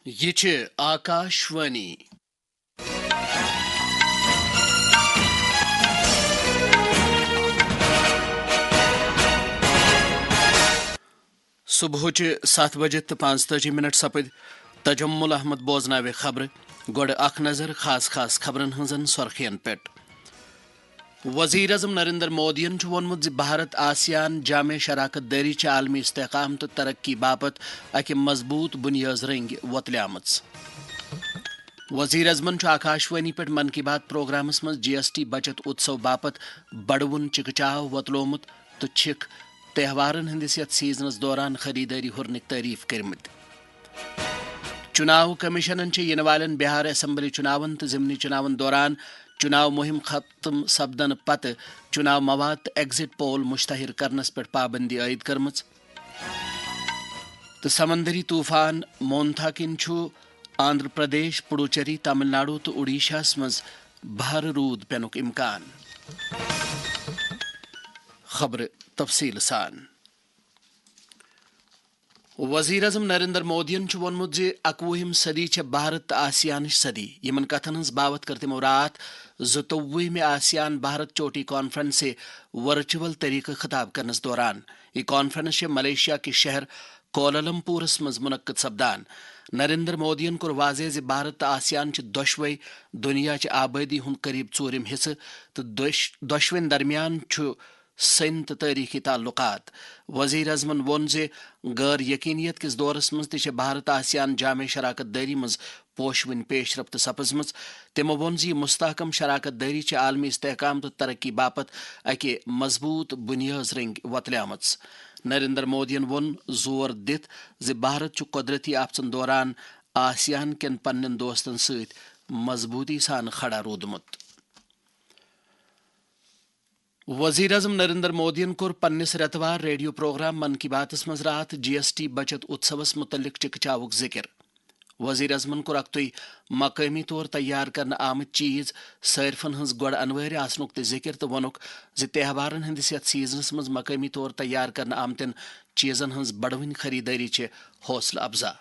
یہ چھِ آکاشوانی صبحچہ 7:45 سپد تجمل احمد بوزناوِ خبر گۄڈٕ اکھ نظر خاص خبرن ہٕنٛزن سرخین پٮ۪ٹھ۔ وزیر اعظم نریندر مودیَن چھُ ووٚنمُت زِ بھارت آسیان جامع شراکت دٲری چھِ عالمی استحکام تہٕ ترقی باپتھ اکہِ مضبوٗط بُنیٲز رٔنٛگۍ وۄتلیمٕژ۔ وزیر اعظمن چھُ آکاشوانی پٮ۪ٹھ من کی بات پروگرامس منٛز GST بچت اتسو باپتھ بڑوُن چِکہٕ وۄتلومُت تہٕ چھِکھ تہوارن ہٕنٛدِس یتھ سیزنس دوران خریدٲری ہُرنٕکۍ تعریف کٔرمٕتۍ۔ چُناو کمیشنن چھِ یِنہٕ والٮ۪ن بہار اسمبلی چُناون تہٕ ضمنی چُناون دوران چُناو مہم ختم سپدنہٕ پتہٕ چُناو مواد تہٕ ایگزٹ پول مشتہر کرنس پٮ۪ٹھ پابندی عائد کٔرمٕژ۔ تہٕ سمندری طوفان مونتھا کِنۍ چھُ آندھرا پردیش، پڈوچری، تامل ناڈو تہٕ اڈیشہس منٛز بھارٕ روٗد پینُک اِمکان۔ خبرٕ تفصیٖل سان۔ وزیر اعظم نریندر مودیَن چھُ ووٚنمُت زِ 21ہِم صدی چھےٚ بھارت تہٕ آسیانٕچ صدی۔ یِمن کتھن ہٕنٛز باوت کٔر تِمو راتھ 22وِمہِ آسیان بھارت چوٹی کانفرنس سے ورچوئل طریقہٕ خطاب کرنس دوران۔ یہ کانفرنس چھےٚ ملیشیا کِس شہر کولالمپورس منٛز منعقد سپدان۔ نریندر مودیَن کوٚر واضح زِ بھارت تہٕ آسیان چھِ دۄشوے دُنیاچہِ آبٲدی ہُنٛد قریب ژوٗرِم حصہٕ تہٕ دۄشوٕنی درمیان چھُ سٔنۍ تہٕ تٲریخی تعلقات۔ وزیر اعظمن ووٚن زِ غٲر یقینیت کِس دورس منٛز تہِ چھےٚ بھارت آسیان جامع شراکت دٲری منٛز پوشوٕنۍ پیش رفت سپٕزمٕژ۔ تِمو ووٚن زِ یہِ مستحکم شراکت دٲری چھےٚ عالمی استحکام تہٕ ترقی باپتھ اکہِ مضبوٗط بُنیٲز رٔنٛگۍ وۄتلیمٕژ۔ نریندر مودیَن ووٚن زور دِتھ زِ بھارت چھُ قۄدرتی آفژن دوران آسیان کٮ۪ن پننٮ۪ن دوستن سۭتۍ مضبوٗطی سان کھڑا روٗدمُت۔ وزیر اعظم نریندر مودیَن کوٚر پننِس رٮ۪تہٕ ریڈیو پروگرام من کی باتس منٛز راتھ GST بچت اتسوس متعلق چِکہٕ ذکر۔ وزیر اعظمن کوٚر اکھتُے مقٲمی طور تیار کرنہٕ آمٕتۍ چیز صٲرفن ہٕنٛز گۄڈٕ انوٲرِ آسنُک تہِ ذکر تہٕ ووٚنُکھ زِ تہوارن ہٕنٛدِس یتھ سیزنس منٛز مقٲمی طور تیار کرنہٕ آمتٮ۪ن چیزن ہٕنٛز بڑوٕنۍ خریدٲری چھِ حوصلہ افزا۔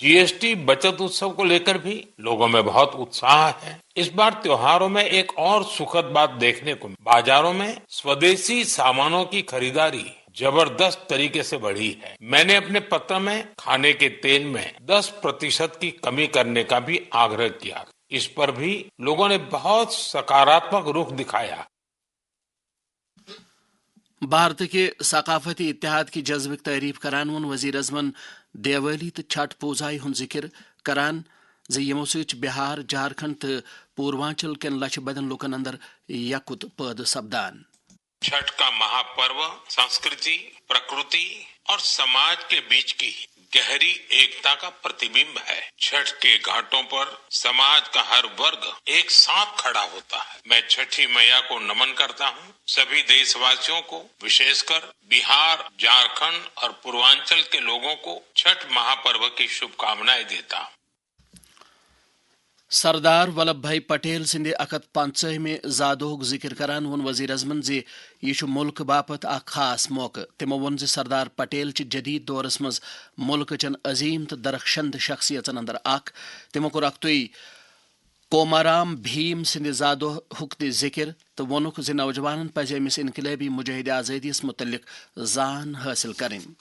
GST بچت اتسو کو لے کر بھی لوگوں میں بہت اتساہ ہے۔ اس بار تیوہاروں میں ایک اور سکھد بات دیکھنے کو بازاروں میں سودیسی سامانوں کی خریداری زبردست طریقے سے بڑھی ہے۔ میں نے اپنے پتر میں کھانے کے تیل میں 10% کی کمی کرنے کا بھی آگرہ کیا۔ اس پر بھی لوگوں نے بہت سکاراتمک رخ دکھایا۔ بھارت کے ثقافتی اتحاد کی جذبٕچ تعریف کران ووٚن وزیر اعظمن دیوالی تہٕ چھٹ پوٗزایہِ ہُنٛد ذکر کران زِ یِمو سۭتۍ چھِ بہار، جھارکھنڈ تہٕ پوروانچل کٮ۪ن لچھِ بٔدٮ۪ن لُکن اندر یکُت پٲدٕ سپدان۔ چھٹ کا مہا پرو سنسکرتی، پرکرتی اور سماج کے بیچ کی گہری ایکتا کا پرتیبمب ہے۔ چھٹ کے گھاٹوں پر سماج کا ہر ورگ ایک ساتھ کھڑا ہوتا ہے۔ میں چھٹی میاں کو نمن کرتا ہوں۔ سبھی دیش واسیوں کو، وشیش کر بہار، جھارکھنڈ اور پوروانچل کے لوگوں کو چھٹ مہا پرو کی شبھ کامنائیں دیتا ہوں۔ سردار ولبھ بھائی پٹیل سٕنٛدِ 150ہِمہِ زادوہُک ذکر کران ووٚن وزیر اعظمن زِ یہِ چھُ مُلکہٕ باپتھ اکھ خاص موقعہٕ۔ تِمو ووٚن زِ سردار پٹیل چھِ جدید دورس منٛز مُلکہٕ چٮ۪ن عظیٖم تہٕ درخشند شخصیژن اندر اکھ۔ تِمو کوٚر اکھتُے کومارام بھیم سٕنٛدِ زادوہُک تہِ ذکر تہٕ ووٚنُکھ زِ نوجوانن پزِ أمِس انقلٲبی مجاہدِ آزٲدی یس متعلق زان حٲصِل کرٕنۍ۔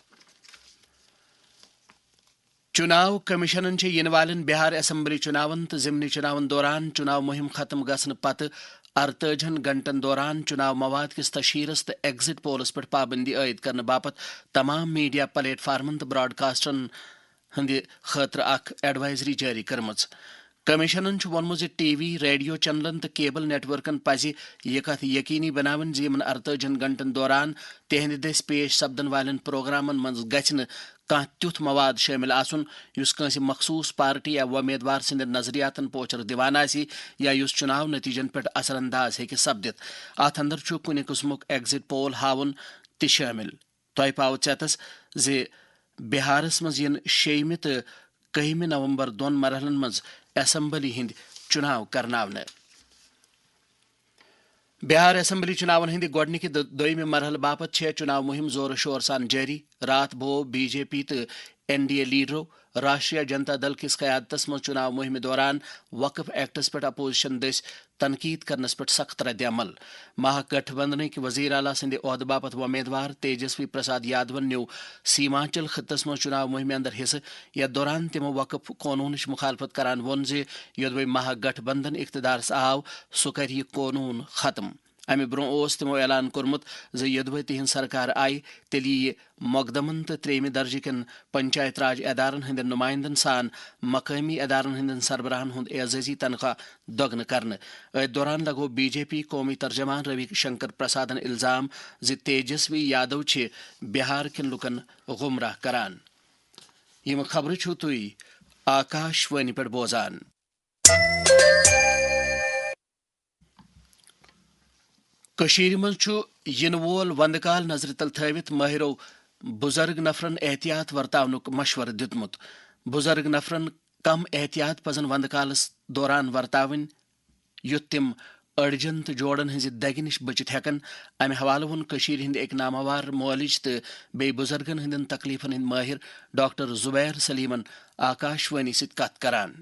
چُناو کمیشنن چھِ یِنہٕ والٮ۪ن بہار اسمبلی چُناون تہٕ ضمنی چُناون دوران چُناو مہم ختم گژھنہٕ پتہٕ 48 گھنٹن دوران چُناو مواد کِس تشہیرس تہٕ ایگزٹ پولس پٮ۪ٹھ پابندی عائد کرنہٕ باپتھ تمام میڈیا پلیٹ فارمن تہٕ براڈکاسٹرن ہٕنٛدِ خٲطرٕ اکھ ایڈوائزری جٲری کٔرمٕژ۔ کمیشنن چھُ ووٚنمُت زِ ٹی وی، ریڈیو چینلن تہٕ کیبل نیٹ ورکن پزِ یہِ کتھ یقینی بناوٕنۍ زِ یِمن 48 گھنٹن دوران تِہنٛدِ دٔسۍ پیش سپدن والٮ۪ن پروگرامن منٛز گژھِ نہٕ کانٛہہ تیُتھ مواد شٲمِل آسُن یُس کٲنٛسہِ مخصوٗص پارٹی یا وۄمیدوار سٕنٛدٮ۪ن نظریاتن پوچھر دِوان آسہِ یا یُس چُناو نٔتیٖجن پٮ۪ٹھ اثر انداز ہیٚکہِ سپدِتھ۔ اتھ اندر چھُ کُنہِ قٕسمُک ایگزٹ پول ہاوُن تہِ شٲمِل۔ تۄہہِ پاوٕ ژٮ۪تس زِ بہارس منٛز یِن 6 تہٕ 11 نومبر دۄن مرحلن منٛز اسمبلی ہٕنٛدۍ چُناو کرناونہٕ۔ بہار اسمبلی چُناون ہٕنٛدِ گۄڈنِکہِ دوٚیمہِ مرحلہٕ باپتھ چھےٚ چُناو مہم زورٕ شور سان جٲری۔ راتھ بوو BJP تہٕ NDA لیڈرو راشٹریہ جنتا دل کس قیادتس مز چناو مہم دوران وقف ایکٹس پہ اپوزیشن دس تنقید کرنس پہ سخت رد عمل. مہا گٹھ بندھنک وزیر اعلیٰ سند عہدہ باپت امیدوار تیجسوی پرساد یادون نیو سیمانچل خطس مز چناو مہم اندر حصہ. یتھ دوران تمو وقف قونونچ مخالفت کران وون زِ یودوے مہا گٹھ بندھن اقتدارس آو سہ کر یہ قونون ختم. امہ برو تمو اعلان کورمت ز یدوے تہند سرکار آئی تیل یہ مقدمن تو تریمہ درجہ کن پنچایت راج ادارن ہندین نمائندن سان مقامی ادارن ہندین سربراہن ہند اعزازی تنخواہ دگن کرنے. ات دوران لگو بی جے پی قومی ترجمان روی شنکر پرسادن الزام ز تیجسوی یادو چھ بہار کن لکن گمراہ کران. یم خبر چھو تھی آکاش وانی پہ بوزان. کشیر من ین وول وندہ کال نظر تل تھوت ماہرو بزرگ نفرن احتیاط ورتاونک مشورہ دتمت. بزرگ نفرن کم احتیاط پزن وندہ کالس دوران ورتاون یت تم اڑجن تو جوڑن ہز دگہ نش بچت ہیکن. امہ حوالہ ون کشیر ہند ایک نامور مولج تو بی بزرگن ہندن تکلیفن ہند ماہر ڈاکٹر زبیر سلیمن آکاش وانی ست کت کران.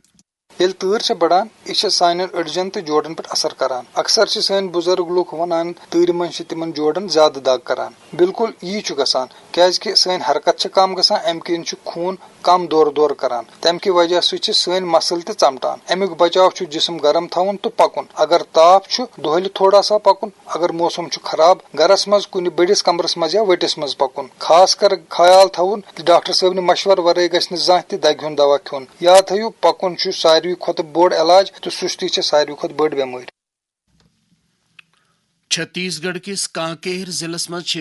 یل تۭر بڑان یہ سان أڑجن تو جوڑن پہ اثر کران. اکثر سن بزرگ لوگ ونان تۭر من تمن جوڑن زیادہ دگ کران. بالکل یہ گژھان کیازکہ سن حرکت کم گژھان ام کن خون کم دور دور کران. تمہ کی وجہ سۭتۍ سن مسل تہ ژمٹان. امیک بچاؤ جسم گرم تھاون تو پکن. اگر تاپ دہلہ تھوڑا سا پکن. اگر موسم خراب گرس مز کن بڑس کمرس مز یا وٹس مز پکن. خاص کر خیال تھاون ڈاکٹر صٲبنہِ مشورٕ ورٲے گژھِ نہٕ زانٛہہ تہِ دگہِ ہُنٛد دوا کھیوٚن. یاد تھٲیِو پکن ساروی کھۄتہٕ بوٚڑ علاج تو سستی ساروی کھۄتہٕ بٔڑ بٮ۪مٲرۍ. چھتیس گڑھ کس کانکیر ضلع مز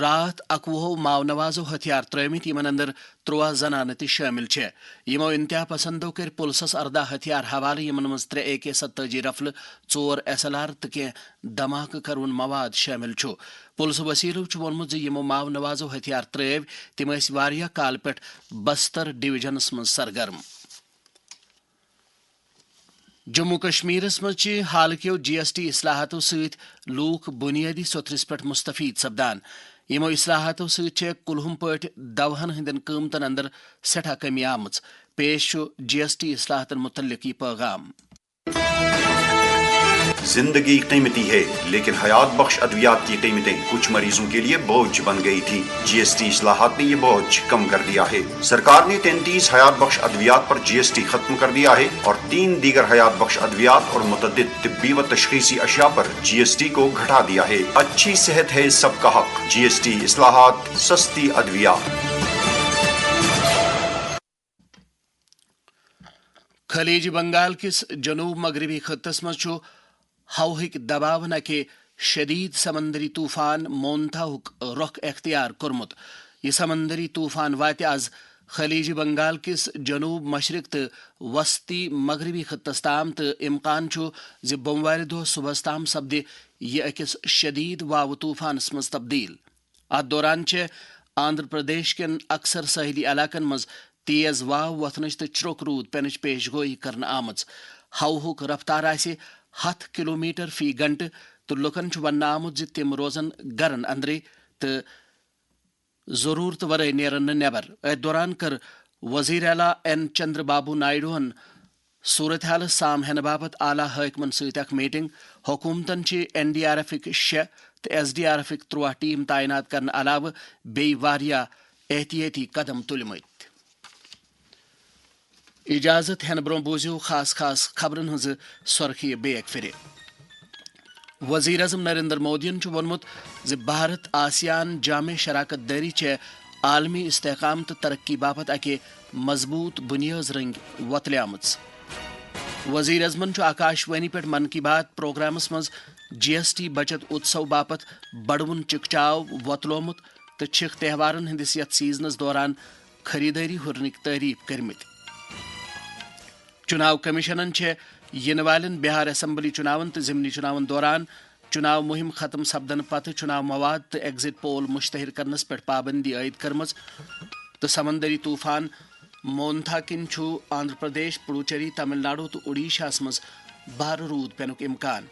رات 21 ماو نوازو ہتھیار ترمت یمن اندر 13 زنانہ تہ شامل چھ. یمو انتہا پسندو کر پلسس 14 ہتھیار حوالہ یمن مز 3 AK-47 رفلہ 4 SLR تو کی دھماکہ کرون مواد شامل چھ. پلس وسیلو وونمت یمو ماو نوازو ہتھیار ترو تم واریاہ کال پہ بستر ڈویژنس مز سرگرم. جموں کشمیرس مز حال کیو GST اصلاحاتو ست لوک بنیادی سوتھرس پہ مستفید سپدان. یمو اصلاحاتو ست کلہم پٹ دوہن ہندین قیمتن اندر سٹھا کمی آمت. پیش GST اصلاحاتن متعلق یہ پیغام. زندگی قیمتی ہے لیکن حیات بخش ادویات کی قیمتیں کچھ مریضوں کے لیے بوجھ بن گئی تھی. GST اصلاحات نے یہ بوجھ کم کر دیا ہے. سرکار نے 33 حیات بخش ادویات پر GST ختم کر دیا ہے اور 3 دیگر حیات بخش ادویات اور متعدد طبی و تشخیصی اشیاء پر GST کو گھٹا دیا ہے. اچھی صحت ہے سب کا حق. GST اصلاحات سستی ادویات. خلیج بنگال کس جنوب مغربی خطس مز ہوہک دباو نکہ شدید سمندری طوفان مونتھاہک رخ اختیار کورمت. یہ سمندری طوفان واتہ آز خلیج بنگال کس جنوب مشرق تو وسطی مغربی خطس تام تو امکان زِ بوموارِ دۄہ صبحس تام سپدِ یہ أکس شدید واو طوفانس مز تبدیل. ات دوران آندھرا پردیش کین اکثر ساحلی علاقن مز تیز واو وتھنچ تو چرٛوک روٗد پینٕچ پیش گوئی کرنہٕ آمٕژ. ہوہُک رفتار آسہِ 100 کلومیٹر فی گھنٹہ تو لکن وننہٕ آمُت زِ تم روزن گرن اندرے تو ضرورت ورٲے نیرن نہٕ نٮ۪بر. اتھ دوران کر وزیر اعلیٰ N چندر بابو نائیڈوہن صورت حالس سام ہینہٕ باپت اعلیٰ حٲکمن سۭتۍ اکھ میٹنگ. حکومتن NDRF 6 تو SDRF 3 ٹیم تعینات کرنہٕ علاوہ بیٚیہِ واریاہ احتیاطی قدم تُلمٕتۍ. اجازت ہینہٕ برٛونٛہہ بوٗزِو خاص خبرن ہٕنٛزٕ سرخی بیٚیہِ اکہِ پھِرِ. وزیر اعظم نریندر مودین وونمت زِ بھارت آسیان جامع شراکت داری عالمی استحکام تو ترقی باپت اکہ مضبوط بنیاد رنگ وتلیمٕژ. وزیر اعظمن آکاش وانی پہ من کی بات پروگرامس مز GST بچت اتسو باپت بڑوُن چکچاو وتلومت تو چھکھ تہوارن ہندس یتھ سیزنس دوران خریداری ہرنک تعریف کرمت. چناو کمیشنن ین والن بہار اسمبلی چناون تو ضمنی چناون دوران چناو مہم ختم سپدن پتہ چناو مواد تو ایگزٹ پول مشتہر کرنس پہ پابندی عائد کرمز. تو سمندری طوفان مونتھا کن آندھرا پردیش پڈوچیری تمل ناڈو تو اڈیشہ مز بھار رود پینک امکان.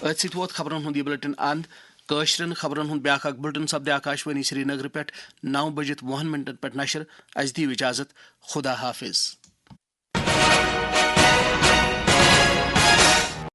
ات ست ووت خبرن ہند یہ بلٹن اند. کٲشرٮ۪ن خبرن ہُنٛد بیٛاکھ اکھ بُلٹن سپدِ آکاشوانی سری نگر پٮ۪ٹھ 9:20 پٮ۪ٹھ نشر. اَسہِ دِیِو اِجازت. خدا حافظ.